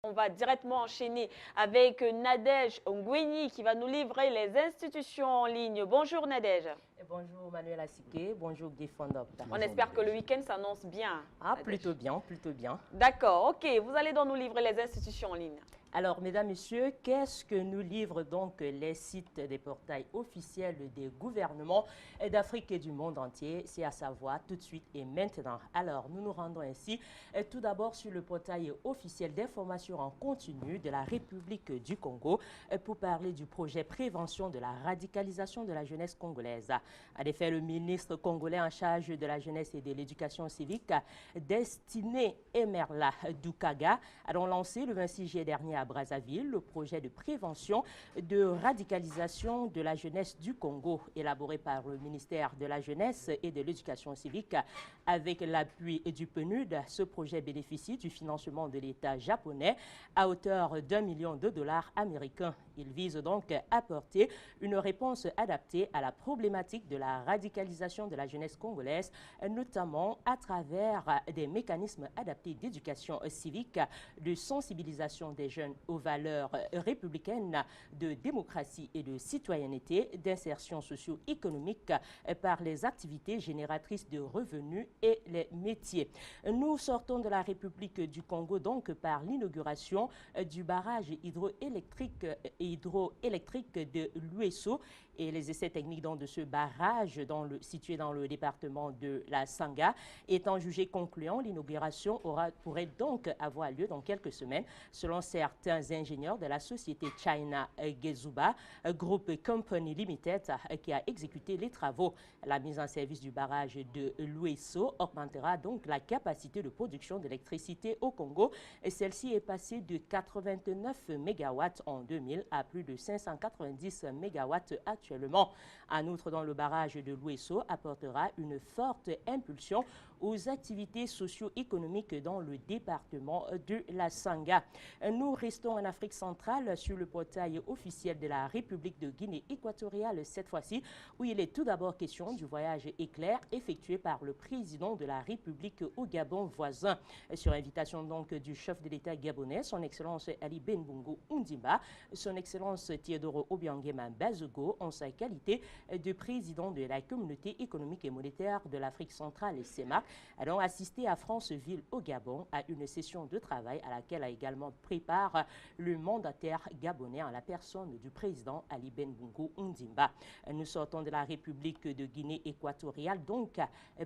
On va directement enchaîner avec Nadège Ngweni qui va nous livrer les institutions en ligne. Bonjour Nadège. Bonjour Manuel Asike, bonjour Guy Fondop. On espère que le week-end s'annonce bien. Ah, Nadège. plutôt bien, plutôt bien. D'accord, ok. Vous allez donc nous livrer les institutions en ligne. Alors, mesdames, messieurs, qu'est-ce que nous livrent donc les sites des portails officiels des gouvernements d'Afrique et du monde entier? C'est à savoir tout de suite et maintenant. Alors, nous nous rendons ainsi tout d'abord sur le portail officiel d'information en continu de la République du Congo pour parler du projet prévention de la radicalisation de la jeunesse congolaise. En effet, le ministre congolais en charge de la jeunesse et de l'éducation civique, Destiné Emerla Dukaga, a donc lancé le 26 juillet dernier à Brazzaville le projet de prévention de radicalisation de la jeunesse du Congo, élaboré par le ministère de la Jeunesse et de l'Éducation civique avec l'appui du PNUD. Ce projet bénéficie du financement de l'État japonais à hauteur d'1 million de dollars américains. Il vise donc à apporter une réponse adaptée à la problématique de la radicalisation de la jeunesse congolaise, notamment à travers des mécanismes adaptés d'éducation civique, de sensibilisation des jeunes aux valeurs républicaines de démocratie et de citoyenneté, d'insertion socio-économique par les activités génératrices de revenus et les métiers. Nous sortons de la République du Congo donc par l'inauguration du barrage hydroélectrique de l'UESO et les essais techniques de ce barrage situé dans le département de la Sangha étant jugés concluants. L'inauguration pourrait donc avoir lieu dans quelques semaines selon certains ingénieurs de la société China Gezuba Group Company Limited qui a exécuté les travaux. La mise en service du barrage de l'UESO augmentera donc la capacité de production d'électricité au Congo et celle-ci est passée de 89 MW en 2000 à plus de 590 MW actuellement. En outre, dans le barrage de l'UESO apportera une forte impulsion aux activités socio-économiques dans le département de la Sangha. Nous restons en Afrique centrale sur le portail officiel de la République de Guinée équatoriale cette fois-ci, où il est tout d'abord question du voyage éclair effectué par le président de la République au Gabon voisin. Sur invitation donc du chef de l'État gabonais, son Excellence Ali Benbungo Ondimba, son Excellence Théodore Obiangema Bazogo, en sa qualité de président de la Communauté économique et monétaire de l'Afrique centrale, CEMAC, a donc assisté à Franceville au Gabon à une session de travail à laquelle a également pris part le mandataire gabonais en la personne du président Ali Benbungo Ondimba. Nous sortons de la République de Guinée équatoriale donc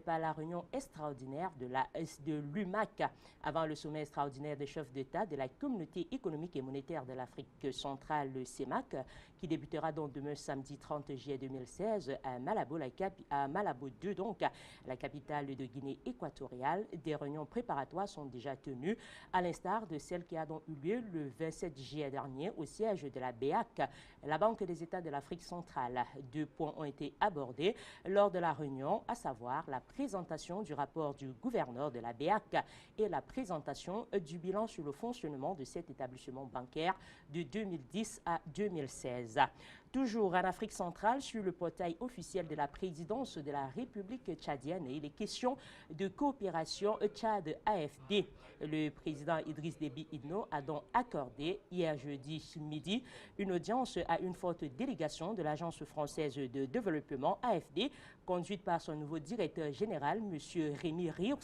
par la réunion extraordinaire de l'UMAC avant le sommet extraordinaire des chefs d'État de la Communauté économique et monétaire de l'Afrique centrale, le CEMAC, qui débutera donc demain samedi 30 juillet 2016 à Malabo 2, donc la capitale de Guinée équatoriale. Des réunions préparatoires sont déjà tenues, à l'instar de celle qui a donc eu lieu le 27 juillet dernier au siège de la BEAC, la Banque des États de l'Afrique centrale. 2 points ont été abordés lors de la réunion, à savoir la présentation du rapport du gouverneur de la BEAC et la présentation du bilan sur le fonctionnement de cet établissement bancaire de 2010 à 2016. Toujours en Afrique centrale, sur le portail officiel de la présidence de la République tchadienne, il est question de coopération Tchad-AFD. Le président Idriss Déby Itno a donc accordé hier jeudi midi une audience à une forte délégation de l'Agence française de développement AFD, conduite par son nouveau directeur général, M. Rémi Rios,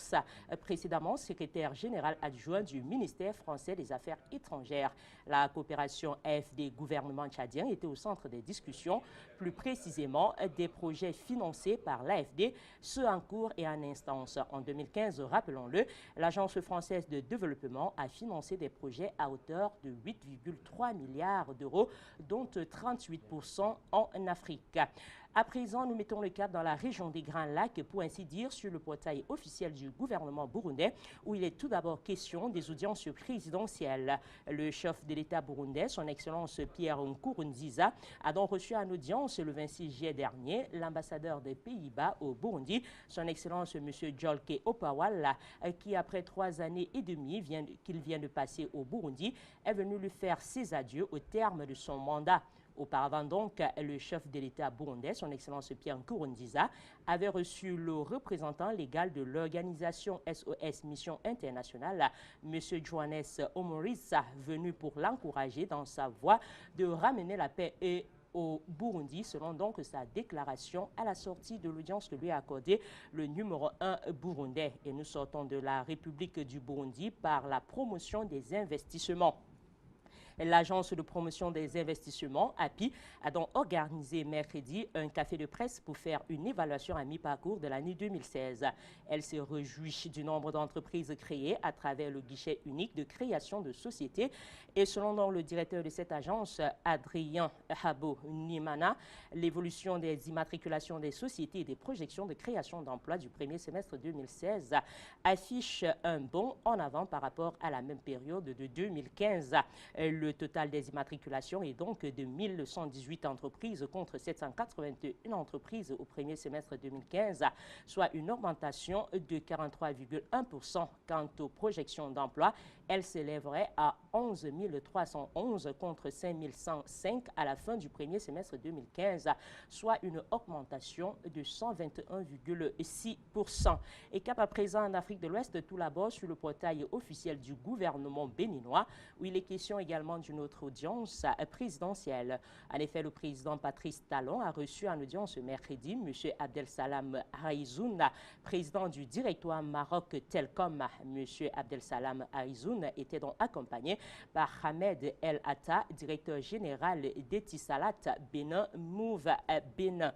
précédemment secrétaire général adjoint du ministère français des Affaires étrangères. La coopération AFD gouvernement tchadien était au centre des discussions, plus précisément des projets financés par l'AFD, ceux en cours et en instance. En 2015, rappelons-le, l'Agence française de développement a financé des projets à hauteur de 8,3 milliards d'euros, dont 38% en Afrique. À présent, nous mettons le cap dans la région des Grands Lacs, pour ainsi dire, sur le portail officiel du gouvernement burundais, où il est tout d'abord question des audiences présidentielles. Le chef de l'État burundais, son Excellence Pierre Nkurunziza, a donc reçu en audience le 26 juillet dernier l'ambassadeur des Pays-Bas au Burundi, son Excellence M. Jolke Opawala, qui après 3 années et demie qu'il vient de passer au Burundi, est venu lui faire ses adieux au terme de son mandat. Auparavant donc, le chef de l'État burundais, son Excellence Pierre Nkurunziza, avait reçu le représentant légal de l'organisation SOS Mission Internationale, M. Johannes Omorisa, venu pour l'encourager dans sa voie de ramener la paix au Burundi, selon donc sa déclaration à la sortie de l'audience que lui a accordée le numéro 1 burundais. Et nous sortons de la République du Burundi par la promotion des investissements. L'agence de promotion des investissements, API, a donc organisé mercredi un café de presse pour faire une évaluation à mi-parcours de l'année 2016. Elle se réjouit du nombre d'entreprises créées à travers le guichet unique de création de sociétés. Et selon donc le directeur de cette agence, Adrien Habo Nimana, l'évolution des immatriculations des sociétés et des projections de création d'emplois du premier semestre 2016 affiche un bond en avant par rapport à la même période de 2015. Le total des immatriculations est donc de 1118 entreprises contre 781 entreprises au premier semestre 2015, soit une augmentation de 43,1%. Quant aux projections d'emploi, elles s'élèveraient à 11 311 contre 5 105 à la fin du premier semestre 2015, soit une augmentation de 121,6%. Et cap à présent en Afrique de l'Ouest, tout d'abord sur le portail officiel du gouvernement béninois, où il est question également d'une autre audience présidentielle. En effet, le président Patrice Talon a reçu en audience ce mercredi M. Abdel Salam Haïzoun, président du directoire Maroc Telcom. M. Abdel Salam Haïzoun était donc accompagné par Ahmed El Atta, directeur général d'Etisalat Bénin Move Bénin.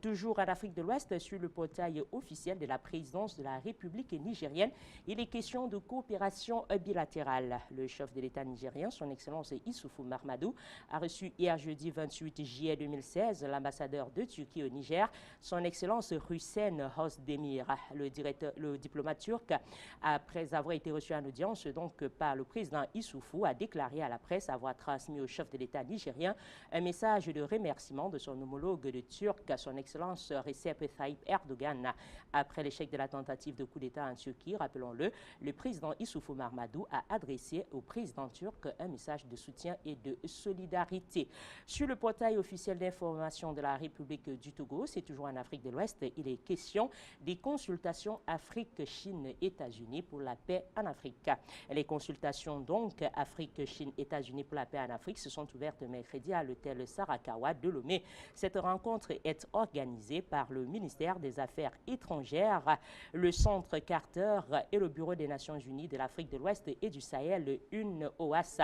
Toujours en Afrique de l'Ouest, sur le portail officiel de la présidence de la République nigérienne, il est question de coopération bilatérale. Le chef de l'État nigérien, son Excellence Issoufou Mahamadou, a reçu hier jeudi 28 juillet 2016 l'ambassadeur de Turquie au Niger, son Excellence Hüseyin Özdemir. Le diplomate turc, après avoir été reçu en audience donc par le président Issoufou, a déclaré à la presse avoir transmis au chef de l'État nigérien un message de remerciement de son homologue de Turc, son Excellence Recep Tayyip Erdogan. Après l'échec de la tentative de coup d'État en Turquie, rappelons-le, le président Issoufou Mahamadou a adressé au président turc un message de soutien et de solidarité. Sur le portail officiel d'information de la République du Togo, c'est toujours en Afrique de l'Ouest, il est question des consultations Afrique-Chine-États-Unis pour la paix en Afrique. Les consultations donc Afrique-Chine-États-Unis pour la paix en Afrique se sont ouvertes mercredi à l'hôtel Sarakawa de Lomé. Cette rencontre est organisée par le ministère des Affaires étrangères, le Centre Carter et le Bureau des Nations Unies de l'Afrique de l'Ouest et du Sahel, une OAS.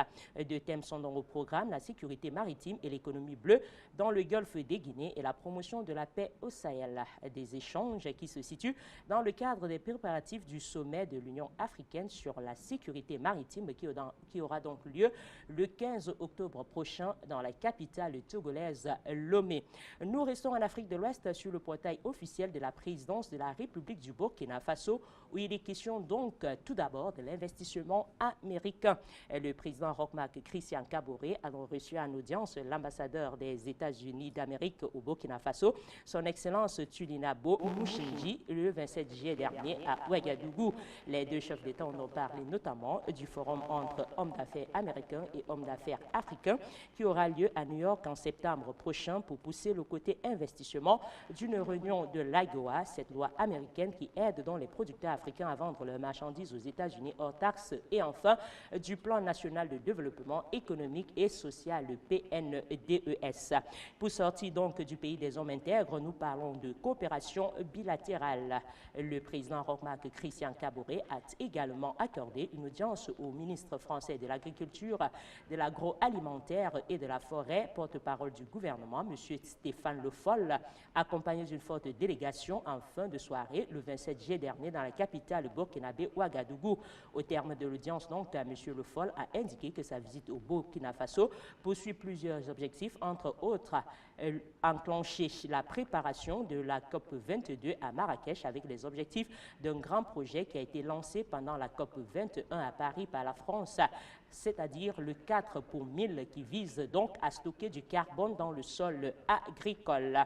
Deux thèmes sont dans le programme, la sécurité maritime et l'économie bleue dans le golfe des Guinées et la promotion de la paix au Sahel. Des échanges qui se situent dans le cadre des préparatifs du sommet de l'Union africaine sur la sécurité maritime qui aura donc lieu le 15 octobre prochain dans la capitale togolaise Lomé. Nous restons en Afrique de l'Ouest sur le portail officiel de la présidence de la République du Burkina Faso, où il est question donc tout d'abord de l'investissement américain. Le président Roch-Marc Christian Kaboré a reçu en audience l'ambassadeur des États-Unis d'Amérique au Burkina Faso, son Excellence Tulinabo Mouchinji, le 27 juillet dernier à Ouagadougou. Les deux chefs d'État ont parlé notamment du forum entre hommes d'affaires américains et hommes d'affaires africains qui aura lieu à New York en septembre prochain pour pousser le côté investissement d'une réunion de l'AGOA, cette loi américaine qui aide donc les producteurs africains à vendre leurs marchandises aux États-Unis hors taxes, et enfin du plan national de développement économique et social, le PNDES. Pour sortir donc du pays des hommes intègres, nous parlons de coopération bilatérale. Le président Roch-Marc Christian Kaboré a également accordé une audience au ministre français de l'Agriculture, de l'Agroalimentaire et de la Forêt, porte-parole du gouvernement, M. Stéphane Le Foll, accompagné d'une forte délégation en fin de soirée le 27 juillet dernier dans la capitale burkinabé Ouagadougou. Au terme de l'audience, donc, M. Le Foll a indiqué que sa visite au Burkina Faso poursuit plusieurs objectifs, entre autres enclencher la préparation de la COP 22 à Marrakech avec les objectifs d'un grand projet qui a été lancé pendant la COP 21 à Paris par la France, c'est-à-dire le 4 pour 1000 qui vise donc à stocker du carbone dans le sol agricole.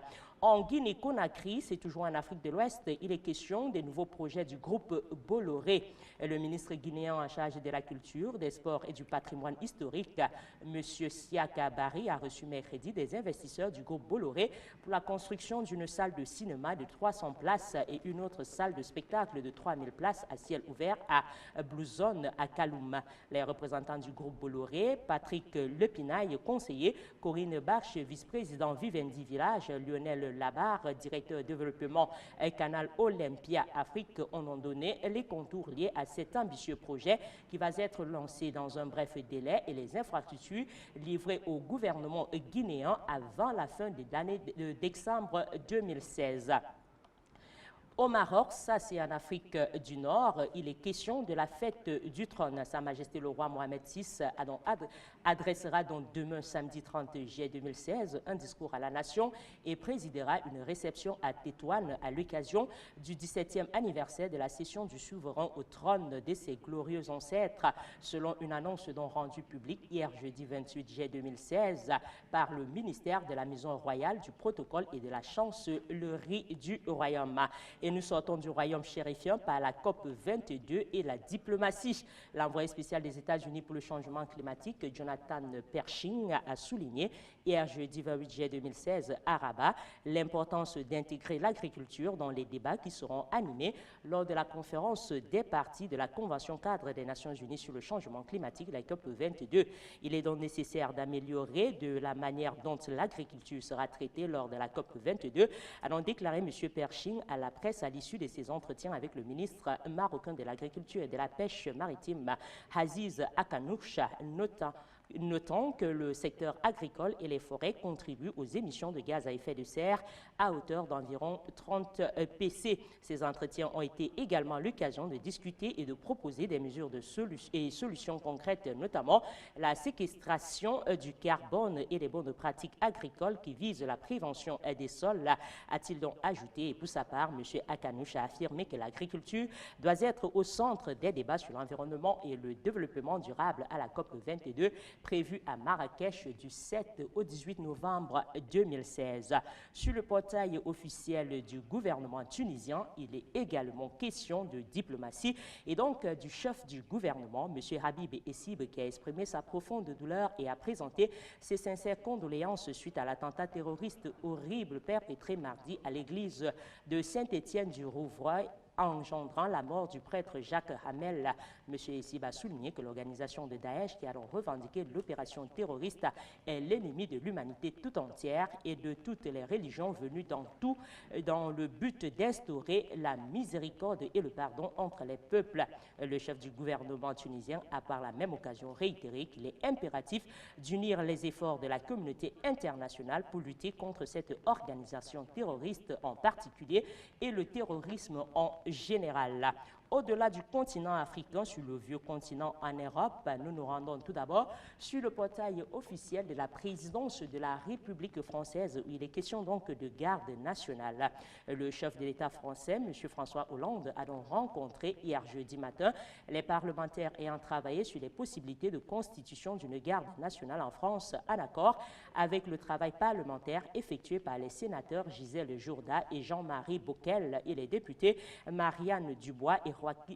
En Guinée-Conakry, c'est toujours en Afrique de l'Ouest, il est question des nouveaux projets du groupe Bolloré. Le ministre guinéen en charge de la culture, des sports et du patrimoine historique, M. Siaka Barry, a reçu mercredi des investisseurs du groupe Bolloré pour la construction d'une salle de cinéma de 300 places et une autre salle de spectacle de 3000 places à ciel ouvert à Blue Zone à Kaloum. Les représentants du groupe Bolloré, Patrick Lepinaille, conseiller, Corinne Barche, vice-président Vivendi Village, Lionel Labarre, directeur développement Canal Olympia Afrique, ont donné les contours liés à cet ambitieux projet qui va être lancé dans un bref délai et les infrastructures livrées au gouvernement guinéen avant la fin de l'année de décembre 2016. Au Maroc, ça c'est en Afrique du Nord, il est question de la fête du trône. Sa Majesté le roi Mohamed VI adressera donc demain, samedi 30 juillet 2016, un discours à la nation et présidera une réception à Tétouane à l'occasion du 17e anniversaire de la cession du souverain au trône de ses glorieux ancêtres, selon une annonce rendue publique hier jeudi 28 juillet 2016 par le ministère de la Maison royale, du protocole et de la chancellerie du royaume. Et nous sortons du royaume chérifien par la COP 22 et la diplomatie. L'envoyé spécial des États-Unis pour le changement climatique, Jonathan Pershing, a souligné hier jeudi 28 juillet 2016 à Rabat l'importance d'intégrer l'agriculture dans les débats qui seront animés lors de la conférence des parties de la Convention cadre des Nations Unies sur le changement climatique, la COP 22. Il est donc nécessaire d'améliorer de la manière dont l'agriculture sera traitée lors de la COP 22, a donc déclaré M. Pershing à la presse à l'issue de ses entretiens avec le ministre marocain de l'Agriculture et de la Pêche maritime, Aziz Akanouch, notant que le secteur agricole et les forêts contribuent aux émissions de gaz à effet de serre à hauteur d'environ 30 PC. Ces entretiens ont été également l'occasion de discuter et de proposer des mesures de solutions concrètes, notamment la séquestration du carbone et les bonnes pratiques agricoles qui visent la prévention des sols, a-t-il donc ajouté. Et pour sa part, M. Akanouch a affirmé que l'agriculture doit être au centre des débats sur l'environnement et le développement durable à la COP 22, prévu à Marrakech du 7 au 18 novembre 2016. Sur le portail officiel du gouvernement tunisien, il est également question de diplomatie et donc du chef du gouvernement, M. Habib Essib, qui a exprimé sa profonde douleur et a présenté ses sincères condoléances suite à l'attentat terroriste horrible perpétré mardi à l'église de Saint-Étienne-du-Rouvroy, engendrant la mort du prêtre Jacques Hamel. M. Essib a souligné que l'organisation de Daesh, qui a donc revendiqué l'opération terroriste, est l'ennemi de l'humanité tout entière et de toutes les religions venues dans le but d'instaurer la miséricorde et le pardon entre les peuples. Le chef du gouvernement tunisien a par la même occasion réitéré qu'il est impératif d'unir les efforts de la communauté internationale pour lutter contre cette organisation terroriste en particulier et le terrorisme en général. Au-delà du continent africain, sur le vieux continent en Europe, nous nous rendons tout d'abord sur le portail officiel de la présidence de la République française, où il est question donc de garde nationale. Le chef de l'État français, M. François Hollande, a donc rencontré hier jeudi matin les parlementaires ayant travaillé sur les possibilités de constitution d'une garde nationale en France, en accord avec le travail parlementaire effectué par les sénateurs Gisèle Jourda et Jean-Marie Bockel et les députés Marianne Dubois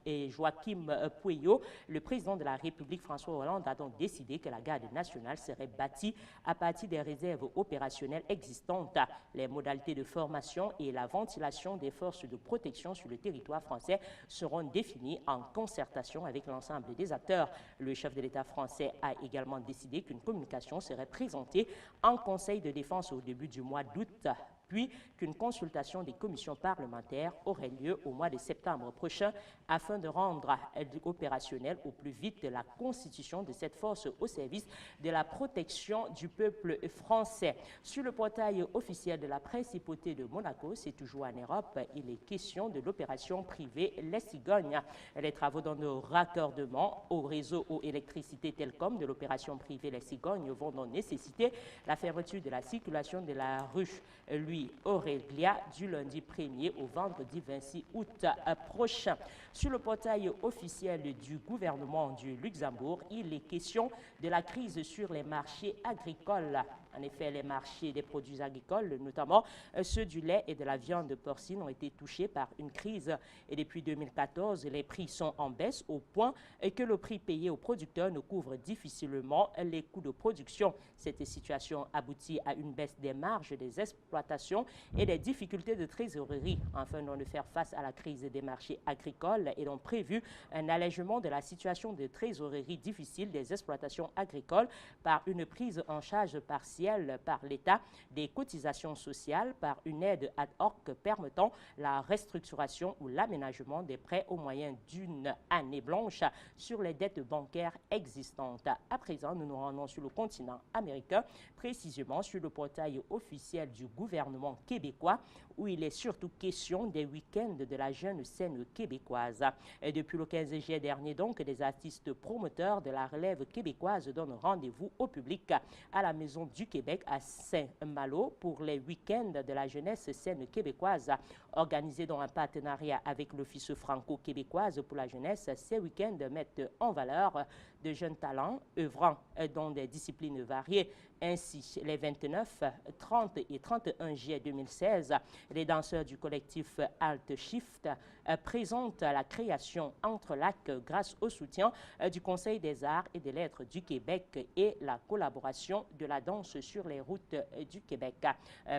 et Joachim Pueyo. Le président de la République, François Hollande, a donc décidé que la garde nationale serait bâtie à partir des réserves opérationnelles existantes. Les modalités de formation et la ventilation des forces de protection sur le territoire français seront définies en concertation avec l'ensemble des acteurs. Le chef de l'État français a également décidé qu'une communication serait présentée en Conseil de défense au début du mois d'août, puis qu'une consultation des commissions parlementaires aurait lieu au mois de septembre prochain afin de rendre opérationnelle au plus vite la constitution de cette force au service de la protection du peuple français. Sur le portail officiel de la Principauté de Monaco, c'est toujours en Europe, il est question de l'opération privée Les Cigognes. Les travaux dans le raccordement au réseau eau électricité Telcom de l'opération privée Les Cigognes vont donc nécessiter la fermeture de la circulation de la rue Louis pluies Aurélia du lundi 1er au vendredi 26 août prochain. Sur le portail officiel du gouvernement du Luxembourg, il est question de la crise sur les marchés agricoles. En effet, les marchés des produits agricoles, notamment ceux du lait et de la viande porcine, ont été touchés par une crise. Et depuis 2014, les prix sont en baisse au point que le prix payé aux producteurs ne couvre difficilement les coûts de production. Cette situation aboutit à une baisse des marges des exploitations et des difficultés de trésorerie. Afin de faire face à la crise des marchés agricoles, est donc prévu un allègement de la situation de trésorerie difficile des exploitations agricoles par une prise en charge partielle par l'État des cotisations sociales, par une aide ad hoc permettant la restructuration ou l'aménagement des prêts au moyen d'une année blanche sur les dettes bancaires existantes. À présent, nous nous rendons sur le continent américain, précisément sur le portail officiel du gouvernement québécois, où il est surtout question des week-ends de la jeune scène québécoise. Et depuis le 15 juillet dernier, donc, des artistes promoteurs de la relève québécoise donnent rendez-vous au public à la Maison du Québec à Saint-Malo pour les week-ends de la jeunesse scène québécoise, organisés dans un partenariat avec l'Office franco-québécoise pour la jeunesse. Ces week-ends mettent en valeur de jeunes talents œuvrant dans des disciplines variées. Ainsi, les 29, 30 et 31 juillet 2016, les danseurs du collectif Alt Shift présentent la création Entre Lacs grâce au soutien du Conseil des arts et des lettres du Québec et la collaboration de la danse sur les routes du Québec.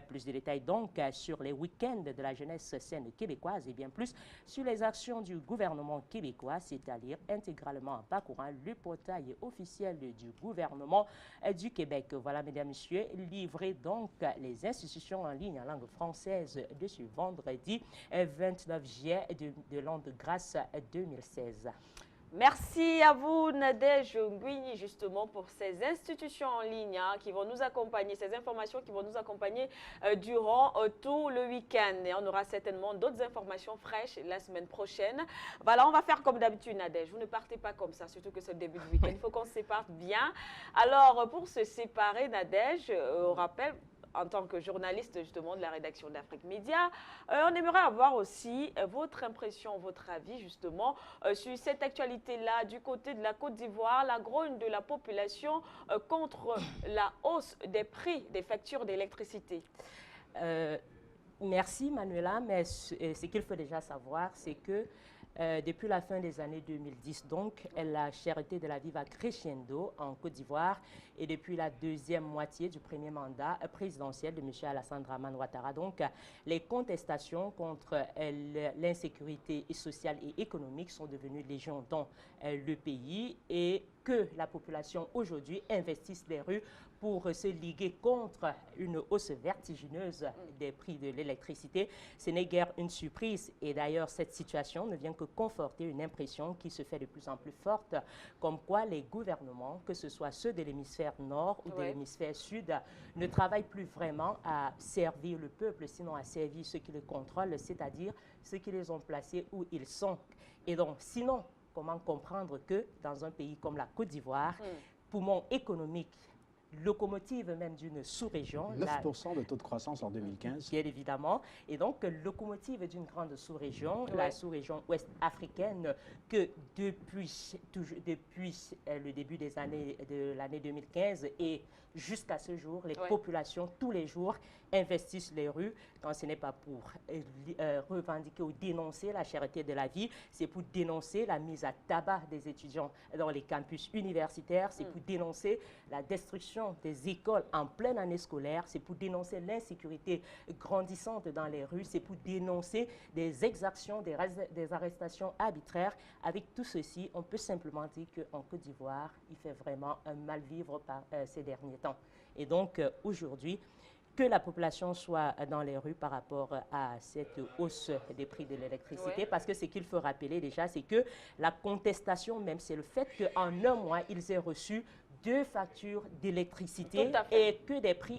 Plus de détails donc sur les week-ends de la jeunesse scène québécoise et bien plus sur les actions du gouvernement québécois, c'est à lire intégralement en parcourant le portail officiel du gouvernement du Québec. Voilà, mesdames, messieurs, livré donc les institutions en ligne en langue française de ce vendredi 29 juillet de l'an de grâce 2016. Merci à vous, Nadège Nguini, justement, pour ces institutions en ligne qui vont nous accompagner, ces informations qui vont nous accompagner durant tout le week-end. Et on aura certainement d'autres informations fraîches la semaine prochaine. Voilà, on va faire comme d'habitude, Nadège. Vous ne partez pas comme ça, surtout que c'est le début du week-end. Il faut qu'on se sépare bien. Alors, pour se séparer, Nadège, on rappelle, en tant que journaliste justement de la rédaction d'Afrique Média, on aimerait avoir aussi votre impression, votre avis justement sur cette actualité-là du côté de la Côte d'Ivoire, la grogne de la population contre la hausse des prix des factures d'électricité. Merci Manuela, mais ce qu'il faut déjà savoir, c'est que depuis la fin des années 2010, donc, la cherté de la vie va crescendo en Côte d'Ivoire et depuis la deuxième moitié du premier mandat présidentiel de M. Alassane Dramane Ouattara, donc, les contestations contre l'insécurité sociale et économique sont devenues légion dans le pays et que la population aujourd'hui investisse les rues pour se liguer contre une hausse vertigineuse des prix de l'électricité. Ce n'est guère une surprise et d'ailleurs cette situation ne vient que conforter une impression qui se fait de plus en plus forte, comme quoi les gouvernements, que ce soit ceux de l'hémisphère nord ou de l'hémisphère sud, ne travaillent plus vraiment à servir le peuple, sinon à servir ceux qui le contrôlent, c'est-à-dire ceux qui les ont placés où ils sont. Et donc, sinon, comment comprendre que dans un pays comme la Côte d'Ivoire, poumon économique, locomotive même d'une sous-région. 9% de taux de croissance en 2015. Bien évidemment. Et donc, locomotive d'une grande sous-région, la sous-région ouest-africaine, que depuis le début des années, de l'année 2015 et jusqu'à ce jour, les populations, tous les jours, investissent les rues, quand ce n'est pas pour revendiquer ou dénoncer la cherté de la vie, c'est pour dénoncer la mise à tabac des étudiants dans les campus universitaires, c'est pour dénoncer la destruction des écoles en pleine année scolaire, c'est pour dénoncer l'insécurité grandissante dans les rues, c'est pour dénoncer des exactions, des arrestations arbitraires. Avec tout ceci, on peut simplement dire qu'en Côte d'Ivoire, il fait vraiment un mal vivre ces derniers temps. Et donc, aujourd'hui, que la population soit dans les rues par rapport à cette hausse des prix de l'électricité, parce que ce qu'il faut rappeler déjà, c'est que la contestation même, c'est le fait qu'en un mois, ils aient reçu 2 factures d'électricité Tout à fait. et que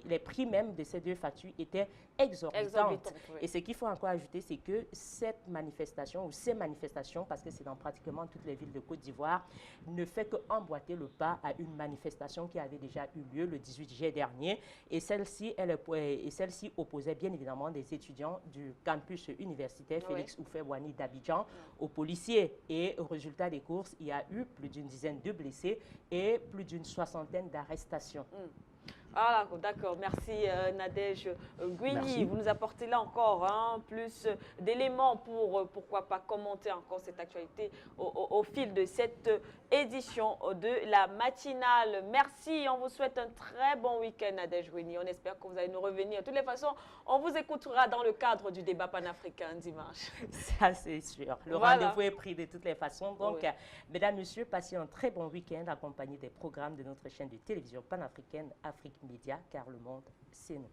les prix même de ces 2 factures étaient exorbitants. Oui. Et ce qu'il faut encore ajouter, c'est que cette manifestation ou ces manifestations, parce que c'est dans pratiquement toutes les villes de Côte d'Ivoire, ne fait qu'emboîter le pas à une manifestation qui avait déjà eu lieu le 18 juillet dernier. Et celle-ci opposait bien évidemment des étudiants du campus universitaire Félix Houphouët-Boigny d'Abidjan aux policiers. Et au résultat des courses, il y a eu plus d'une dizaine de blessés et plus d'une soixantaine d'arrestations. Ah, d'accord. Merci Nadège Gouini. Merci. Vous nous apportez là encore plus d'éléments pour, pourquoi pas, commenter encore cette actualité au fil de cette édition de la matinale. Merci. On vous souhaite un très bon week-end, Nadège Gouini. On espère que vous allez nous revenir. De toutes les façons, on vous écoutera dans le cadre du débat panafricain dimanche. Ça, c'est sûr. Le Voilà. rendez-vous est pris de toutes les façons. Donc, mesdames, messieurs, passez un très bon week-end accompagné des programmes de notre chaîne de télévision panafricaine Afrique Média, car le monde, c'est nous.